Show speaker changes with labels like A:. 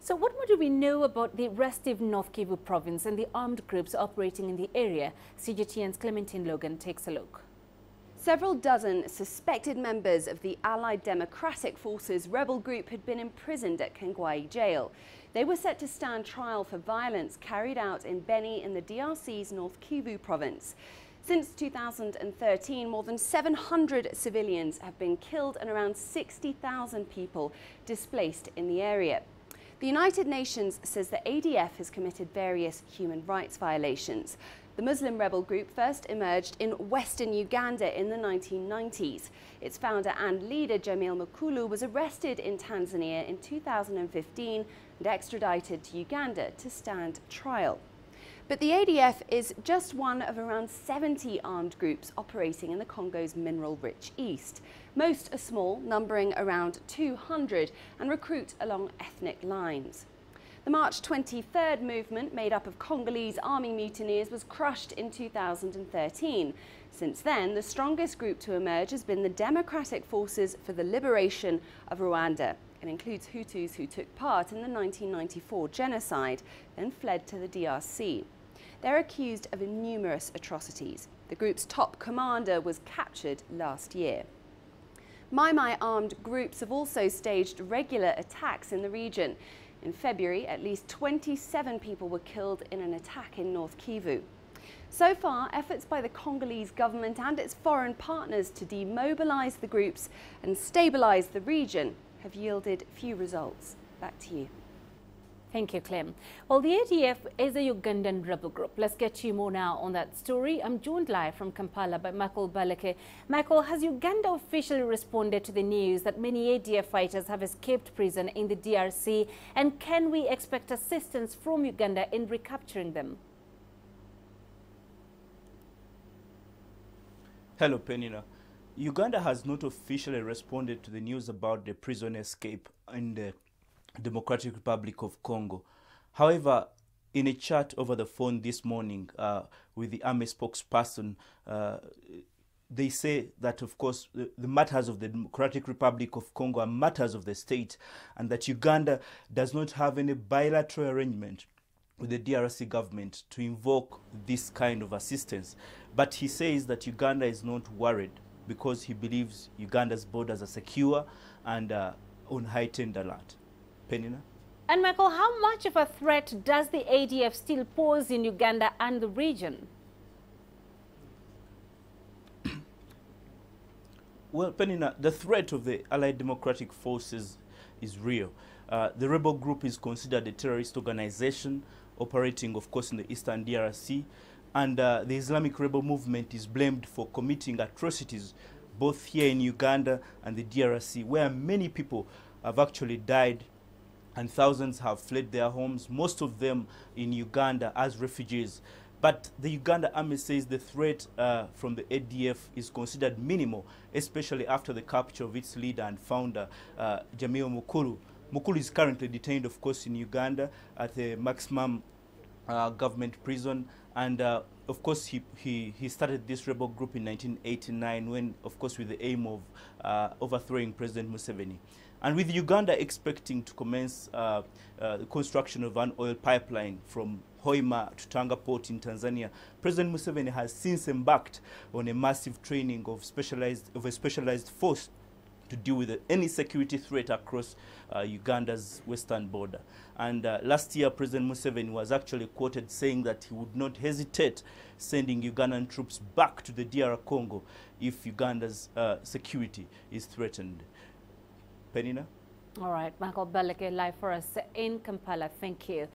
A: So what more do we know about the restive North Kivu province and the armed groups operating in the area? CGTN's Clementine Logan takes a look.
B: Several dozen suspected members of the Allied Democratic Forces rebel group had been imprisoned at Kengwai jail. They were set to stand trial for violence carried out in Beni in the DRC's North Kivu province. Since 2013, more than 700 civilians have been killed and around 60,000 people displaced in the area. The United Nations says the ADF has committed various human rights violations. The Muslim rebel group first emerged in western Uganda in the 1990s. Its founder and leader, Jamil Mukulu, was arrested in Tanzania in 2015 and extradited to Uganda to stand trial. But the ADF is just one of around 70 armed groups operating in the Congo's mineral-rich east. Most are small, numbering around 200, and recruit along ethnic lines. The March 23rd movement, made up of Congolese army mutineers, was crushed in 2013. Since then, the strongest group to emerge has been the Democratic Forces for the Liberation of Rwanda. It includes Hutus who took part in the 1994 genocide, then fled to the DRC. They're accused of numerous atrocities. The group's top commander was captured last year. Mai armed groups have also staged regular attacks in the region. In February, at least 27 people were killed in an attack in North Kivu. So far, efforts by the Congolese government and its foreign partners to demobilize the groups and stabilize the region have yielded few results. Back to you.
A: Thank you, Clem. Well, the ADF is a Ugandan rebel group. Let's get to you more now on that story. I'm joined live from Kampala by Michael Baleke. Michael, has Uganda officially responded to the news that many ADF fighters have escaped prison in the DRC? And can we expect assistance from Uganda in recapturing them?
C: Hello, Penina. Uganda has not officially responded to the news about the prison escape in the Democratic Republic of Congo. However, in a chat over the phone this morning with the army spokesperson, they say that, of course, the matters of the Democratic Republic of Congo are matters of the state, and that Uganda does not have any bilateral arrangement with the DRC government to invoke this kind of assistance. But he says that Uganda is not worried because he believes Uganda's borders are secure and on heightened alert. Penina?
A: And Michael, how much of a threat does the ADF still pose in Uganda and the region?
C: Well, Penina, the threat of the Allied Democratic Forces is real. The rebel group is considered a terrorist organization operating, of course, in the eastern DRC, and the Islamic rebel movement is blamed for committing atrocities both here in Uganda and the DRC, where many people have actually died and thousands have fled their homes, most of them in Uganda as refugees. But the Uganda army says the threat from the ADF is considered minimal, especially after the capture of its leader and founder, Jamil Mukulu. Mukulu is currently detained, of course, in Uganda at the maximum government prison. And of course, he started this rebel group in 1989 when, of course, with the aim of overthrowing President Museveni. And with Uganda expecting to commence the construction of an oil pipeline from Hoima to Tanga port in Tanzania, President Museveni has since embarked on a massive training of a specialized force to deal with any security threat across Uganda's western border. And last year, President Museveni was actually quoted saying that he would not hesitate sending Ugandan troops back to the DR Congo if Uganda's security is threatened. Penina?
A: All right, Michael Baleke live for us in Kampala. Thank you.